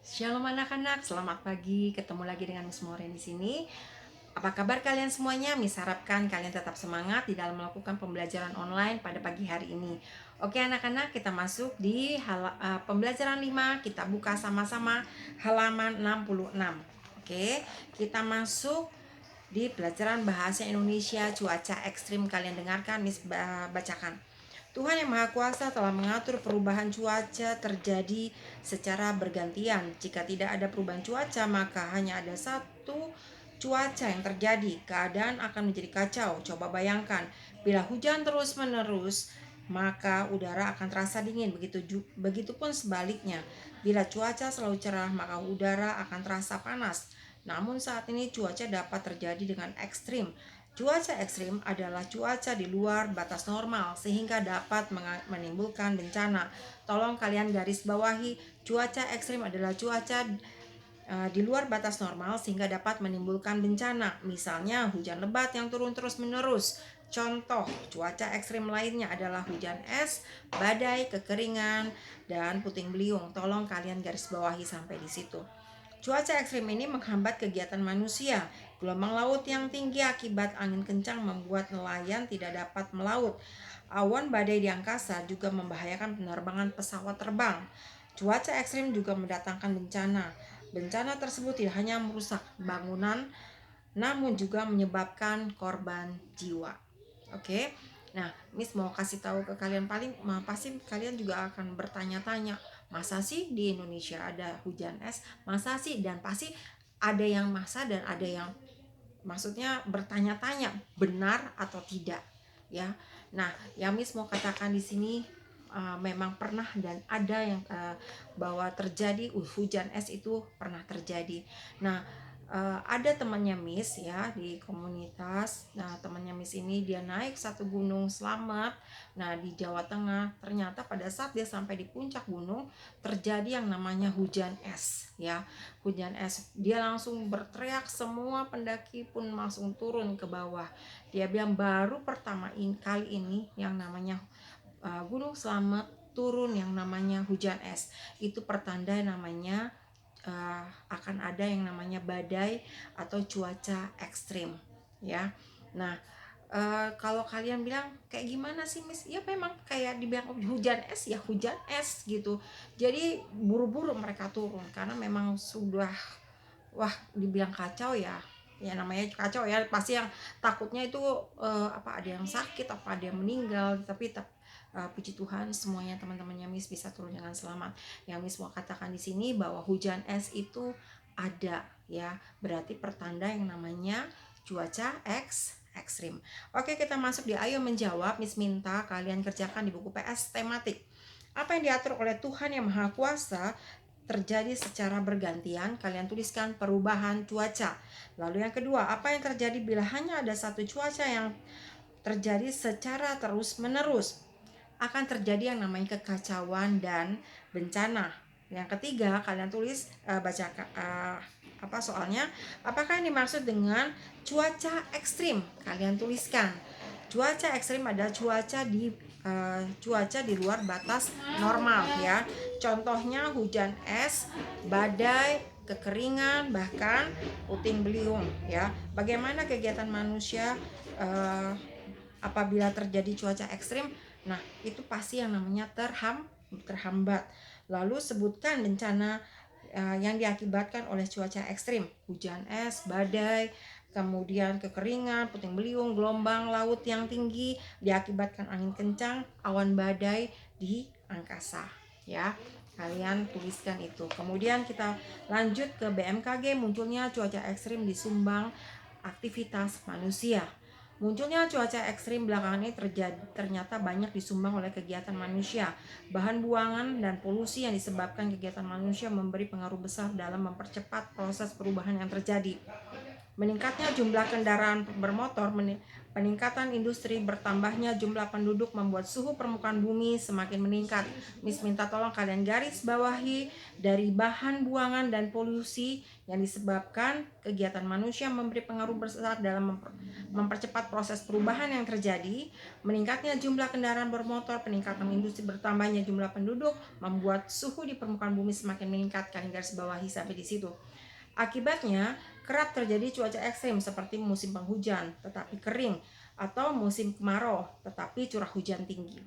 Shalom anak-anak, selamat pagi. Ketemu lagi dengan Miss Maureen di sini. Apa kabar kalian semuanya? Miss harapkan kalian tetap semangat di dalam melakukan pembelajaran online pada pagi hari ini. Oke anak-anak, kita masuk di pembelajaran 5. Kita buka sama-sama halaman 66. Oke, kita masuk di pelajaran bahasa Indonesia cuaca ekstrim. Kalian dengarkan, Miss bacakan. Tuhan yang Maha Kuasa telah mengatur perubahan cuaca terjadi secara bergantian. Jika tidak ada perubahan cuaca, maka hanya ada satu cuaca yang terjadi. Keadaan akan menjadi kacau. Coba bayangkan, bila hujan terus-menerus, maka udara akan terasa dingin. Begitupun sebaliknya. Bila cuaca selalu cerah, maka udara akan terasa panas. Namun saat ini cuaca dapat terjadi dengan ekstrim. Cuaca ekstrim adalah cuaca di luar batas normal sehingga dapat menimbulkan bencana. Tolong kalian garis bawahi, cuaca ekstrim adalah cuaca di luar batas normal sehingga dapat menimbulkan bencana. Misalnya hujan lebat yang turun terus-menerus. Contoh cuaca ekstrim lainnya adalah hujan es, badai, kekeringan, dan puting beliung. Tolong kalian garis bawahi sampai di situ. Cuaca ekstrim ini menghambat kegiatan manusia. Gelombang laut yang tinggi akibat angin kencang membuat nelayan tidak dapat melaut. Awan badai di angkasa juga membahayakan penerbangan pesawat terbang. Cuaca ekstrim juga mendatangkan bencana. Bencana tersebut tidak hanya merusak bangunan, namun juga menyebabkan korban jiwa. Oke. Nah, Miss mau kasih tahu ke kalian, pasti kalian juga akan bertanya-tanya, masa sih di Indonesia ada hujan es? Masa sih? Dan pasti ada yang masa dan ada yang maksudnya bertanya-tanya benar atau tidak, ya. Nah, yang Miss mau katakan di sini memang pernah dan ada yang bahwa terjadi hujan es itu pernah terjadi. Nah, ada temannya Miss ya di komunitas. Nah, temannya Miss ini dia naik satu gunung selamat. Nah, di Jawa Tengah. Ternyata pada saat dia sampai di puncak gunung terjadi yang namanya hujan es ya. Hujan es. Dia langsung berteriak, semua pendaki pun langsung turun ke bawah. Dia bilang baru pertama kali ini yang namanya gunung selamat turun yang namanya hujan es. Itu pertanda namanya akan ada yang namanya badai atau cuaca ekstrim ya. Nah, kalau kalian bilang kayak gimana sih Miss? Ya memang kayak dibilang hujan es ya hujan es gitu. Jadi buru-buru mereka turun karena memang sudah dibilang kacau ya. Ya namanya kacau ya, pasti yang takutnya itu ada yang sakit, apa ada yang meninggal, tapi puji Tuhan semuanya teman-temannya Miss bisa turun dengan selamat. Yang Miss mau katakan di sini bahwa hujan es itu ada ya, berarti pertanda yang namanya cuaca ekstrim. Oke, kita masuk di ayo menjawab. Miss minta kalian kerjakan di buku PS tematik. Apa yang diatur oleh Tuhan yang Maha Kuasa terjadi secara bergantian. Kalian tuliskan perubahan cuaca. Lalu yang kedua, apa yang terjadi bila hanya ada satu cuaca yang terjadi secara terus-menerus? Akan terjadi yang namanya kekacauan dan bencana. Yang ketiga, kalian tulis baca soalnya. Apakah yang dimaksud dengan cuaca ekstrim? Kalian tuliskan. Cuaca ekstrim adalah cuaca di luar batas normal ya. Contohnya hujan es, badai, kekeringan, bahkan puting beliung ya. Bagaimana kegiatan manusia apabila terjadi cuaca ekstrim? Nah, itu pasti yang namanya terhambat. Lalu sebutkan bencana yang diakibatkan oleh cuaca ekstrim. Hujan es, badai, kemudian kekeringan, puting beliung, gelombang laut yang tinggi diakibatkan angin kencang, awan badai di angkasa ya. Kalian tuliskan itu. Kemudian kita lanjut ke BMKG. Munculnya cuaca ekstrim disumbang aktivitas manusia. Munculnya cuaca ekstrim belakangan ini ternyata banyak disumbang oleh kegiatan manusia. Bahan buangan dan polusi yang disebabkan kegiatan manusia memberi pengaruh besar dalam mempercepat proses perubahan yang terjadi. Meningkatnya jumlah kendaraan bermotor, peningkatan industri, bertambahnya jumlah penduduk membuat suhu permukaan bumi semakin meningkat. Miss minta tolong kalian garis bawahi dari bahan buangan dan polusi yang disebabkan kegiatan manusia memberi pengaruh besar dalam mempercepat proses perubahan yang terjadi. Meningkatnya jumlah kendaraan bermotor, peningkatan industri, bertambahnya jumlah penduduk membuat suhu di permukaan bumi semakin meningkat. Kalian garis bawahi sampai di situ. Akibatnya, kerap terjadi cuaca ekstrim seperti musim penghujan tetapi kering, atau musim kemarau tetapi curah hujan tinggi.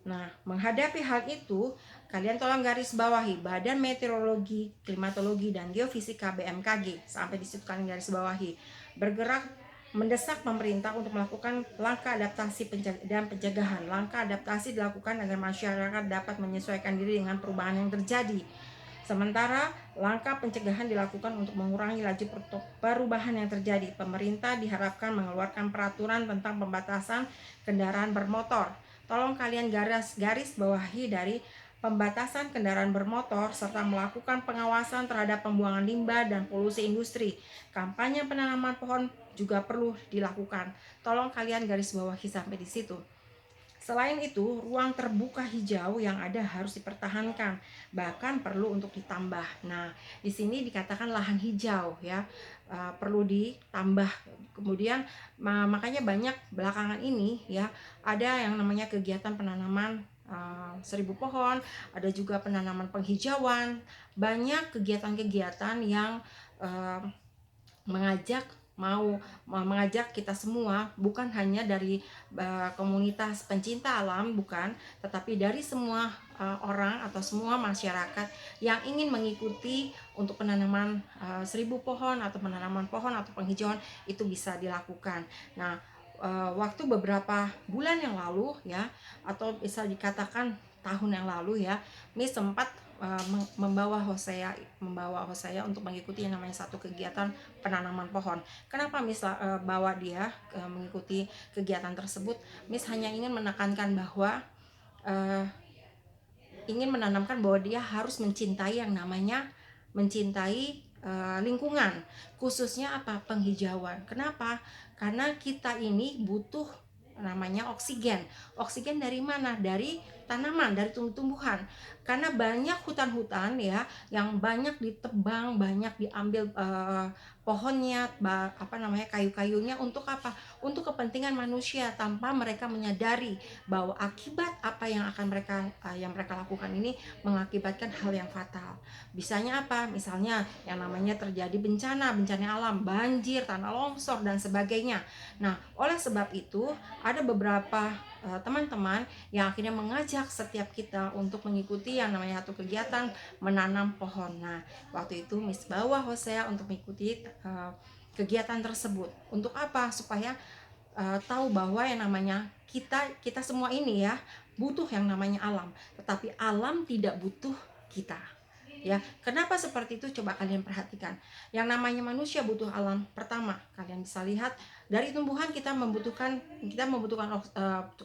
Nah, menghadapi hal itu, kalian tolong garis bawahi Badan Meteorologi, Klimatologi, dan Geofisika BMKG. Sampai di situ kalian garis bawahi. Bergerak mendesak pemerintah untuk melakukan langkah adaptasi dan pencegahan. Langkah adaptasi dilakukan agar masyarakat dapat menyesuaikan diri dengan perubahan yang terjadi. Sementara langkah pencegahan dilakukan untuk mengurangi laju perubahan yang terjadi. Pemerintah diharapkan mengeluarkan peraturan tentang pembatasan kendaraan bermotor. Tolong kalian garis bawahi dari pembatasan kendaraan bermotor serta melakukan pengawasan terhadap pembuangan limbah dan polusi industri. Kampanye penanaman pohon juga perlu dilakukan. Tolong kalian garis bawahi sampai di situ. Selain itu, ruang terbuka hijau yang ada harus dipertahankan, bahkan perlu untuk ditambah. Nah, di sini dikatakan lahan hijau ya, perlu ditambah. Kemudian makanya banyak belakangan ini ya, ada yang namanya kegiatan penanaman 1000 pohon, ada juga penanaman penghijauan. Banyak kegiatan-kegiatan yang mengajak kita semua, bukan hanya dari komunitas pencinta alam, bukan, tetapi dari semua orang atau semua masyarakat yang ingin mengikuti untuk penanaman 1000 pohon atau penanaman pohon atau penghijauan, itu bisa dilakukan. Nah, waktu beberapa bulan yang lalu ya, atau bisa dikatakan tahun yang lalu ya, Miss sempat membawa Hosea untuk mengikuti yang namanya satu kegiatan penanaman pohon. Kenapa Miss bawa dia mengikuti kegiatan tersebut? Miss hanya ingin menekankan bahwa ingin menanamkan bahwa dia harus mencintai yang namanya lingkungan, khususnya apa? Penghijauan. Kenapa? Karena kita ini butuh namanya oksigen. Oksigen dari mana? Dari tanaman, dari tumbuh-tumbuhan. Karena banyak hutan-hutan ya yang banyak ditebang, banyak diambil pohonnya, kayu-kayunya untuk apa? Untuk kepentingan manusia tanpa mereka menyadari bahwa akibat apa yang mereka lakukan ini mengakibatkan hal yang fatal. Bisanya apa? Misalnya yang namanya terjadi bencana alam, banjir, tanah longsor dan sebagainya. Nah, oleh sebab itu ada beberapa teman-teman yang akhirnya mengajak setiap kita untuk mengikuti yang namanya satu kegiatan menanam pohon. Nah, waktu itu Miss bawa Hosea untuk mengikuti kegiatan tersebut. Untuk apa? Supaya tahu bahwa yang namanya kita semua ini ya butuh yang namanya alam, tetapi alam tidak butuh kita. Ya, kenapa seperti itu? Coba kalian perhatikan. Yang namanya manusia butuh alam. Pertama, kalian bisa lihat dari tumbuhan kita membutuhkan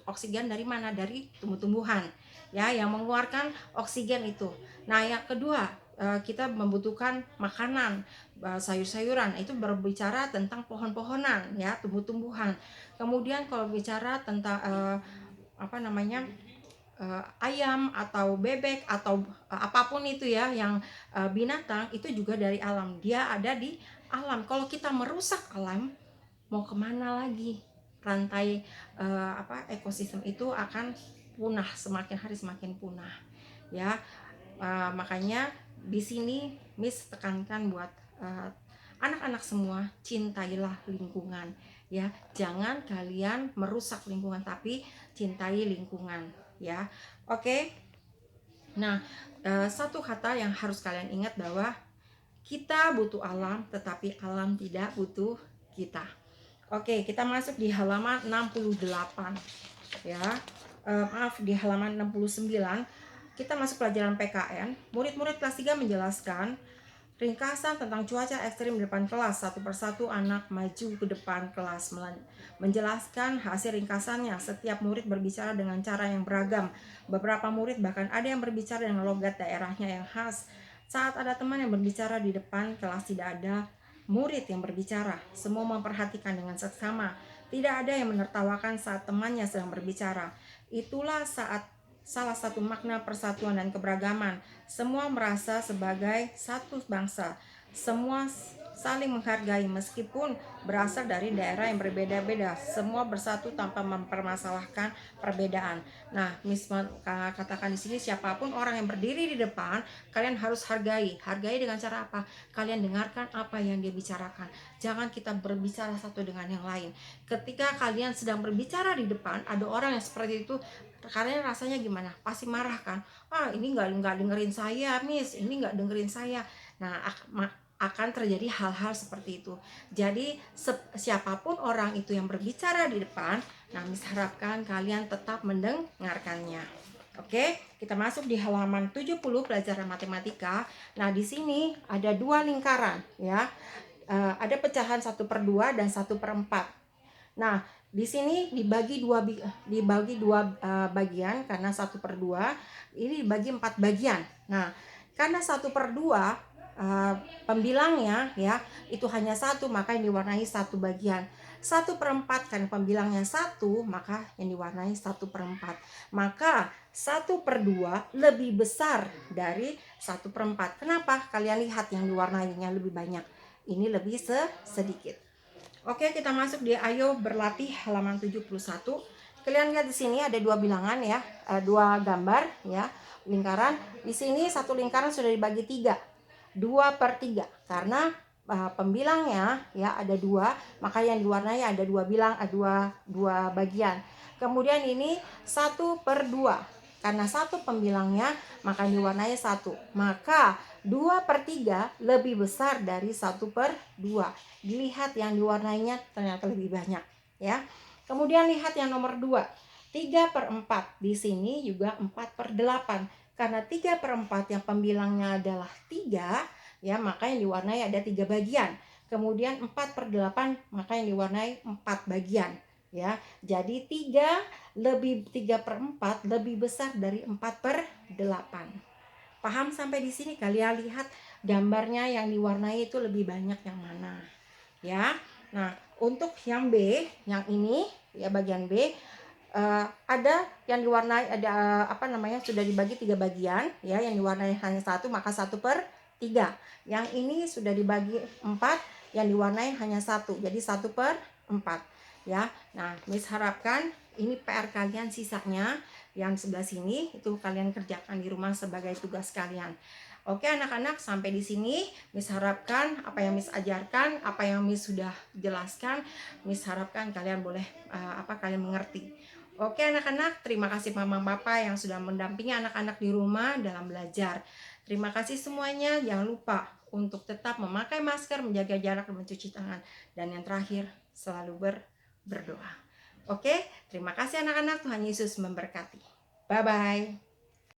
oksigen dari mana? Dari tumbuh-tumbuhan. Ya, yang mengeluarkan oksigen itu. Nah, yang kedua, kita membutuhkan makanan, sayur-sayuran. Itu berbicara tentang pohon-pohonan ya, tumbuh-tumbuhan. Kemudian kalau bicara tentang ayam atau bebek atau apapun itu ya yang binatang, itu juga dari alam. Dia ada di alam. Kalau kita merusak alam, mau kemana lagi? Rantai ekosistem itu akan punah, semakin hari semakin punah ya. Makanya di sini Miss tekankan buat anak-anak semua, cintailah lingkungan ya. Jangan kalian merusak lingkungan, tapi cintai lingkungan ya. Oke. Nah, satu kata yang harus kalian ingat bahwa kita butuh alam, tetapi alam tidak butuh kita. Oke, kita masuk di halaman 68 ya. Di halaman 69 kita masuk pelajaran PKN. Murid-murid kelas 3 menjelaskan ringkasan tentang cuaca ekstrim di depan kelas. Satu persatu anak maju ke depan kelas menjelaskan hasil ringkasannya. Setiap murid berbicara dengan cara yang beragam. Beberapa murid bahkan ada yang berbicara dengan logat daerahnya yang khas. Saat ada teman yang berbicara di depan kelas, tidak ada murid yang berbicara. Semua memperhatikan dengan seksama. Tidak ada yang menertawakan saat temannya sedang berbicara. Itulah saat salah satu makna persatuan dan keberagaman. Semua merasa sebagai satu bangsa. Semua saling menghargai meskipun berasal dari daerah yang berbeda-beda. Semua bersatu tanpa mempermasalahkan perbedaan. Nah, Miss katakan di sini, siapapun orang yang berdiri di depan, kalian harus hargai. Hargai dengan cara apa? Kalian dengarkan apa yang dia bicarakan. Jangan kita berbicara satu dengan yang lain. Ketika kalian sedang berbicara di depan, ada orang yang seperti itu, kalian rasanya gimana? Pasti marah kan? Ah, ini nggak dengerin saya, Miss. Ini nggak dengerin saya. Nah, akan terjadi hal-hal seperti itu. Jadi siapapun orang itu yang berbicara di depan, nah Miss harapkan kalian tetap mendengarkannya. Oke, kita masuk di halaman 70 pelajaran matematika. Nah, di sini ada dua lingkaran ya. Ada pecahan 1/2 dan 1/4. Nah, di sini dibagi dua bagian karena 1/2 ini dibagi 4 bagian. Nah, karena 1/2 pembilangnya ya itu hanya satu, maka yang diwarnai satu bagian. 1/4 kan pembilangnya 1, maka yang diwarnai 1/4. Maka 1/2 lebih besar dari 1/4. Kenapa? Kalian lihat yang diwarnainya lebih banyak, ini lebih sedikit. Oke, kita masuk di ayo berlatih halaman 71. Kalian lihat di sini ada dua bilangan ya, dua gambar ya, lingkaran. Di sini satu lingkaran sudah dibagi 3, 2/3, karena pembilangnya ya ada 2, maka yang diwarnai ada dua bagian. Kemudian ini 1/2, karena satu pembilangnya maka diwarnai 1, maka 2/3 lebih besar dari 1/2. Dilihat yang diwarnainya ternyata lebih banyak ya. Kemudian lihat yang nomor 2, 3/4. Di sini juga 4/8. Karena 3/4 yang pembilangnya adalah 3 ya, maka yang diwarnai ada 3 bagian. Kemudian 4/8 maka yang diwarnai 4 bagian ya. Jadi 3/4 lebih besar dari 4/8. Paham sampai di sini? Kalian lihat gambarnya yang diwarnai itu lebih banyak yang mana ya. Nah, untuk yang B, yang ini ya bagian B, ada yang diwarnai sudah dibagi 3 bagian ya, yang diwarnai hanya 1 maka 1/3. Yang ini sudah dibagi 4, yang diwarnai hanya 1, jadi 1/4 ya. Nah, Miss harapkan ini PR kalian sisanya yang sebelah sini itu kalian kerjakan di rumah sebagai tugas kalian. Oke anak-anak, sampai di sini Miss harapkan apa yang Miss ajarkan, apa yang Miss sudah jelaskan, Miss harapkan kalian boleh kalian mengerti. Oke anak-anak, terima kasih mama papa yang sudah mendampingi anak-anak di rumah dalam belajar. Terima kasih semuanya, jangan lupa untuk tetap memakai masker, menjaga jarak dan mencuci tangan. Dan yang terakhir, selalu berdoa. Oke, terima kasih anak-anak, Tuhan Yesus memberkati. Bye-bye.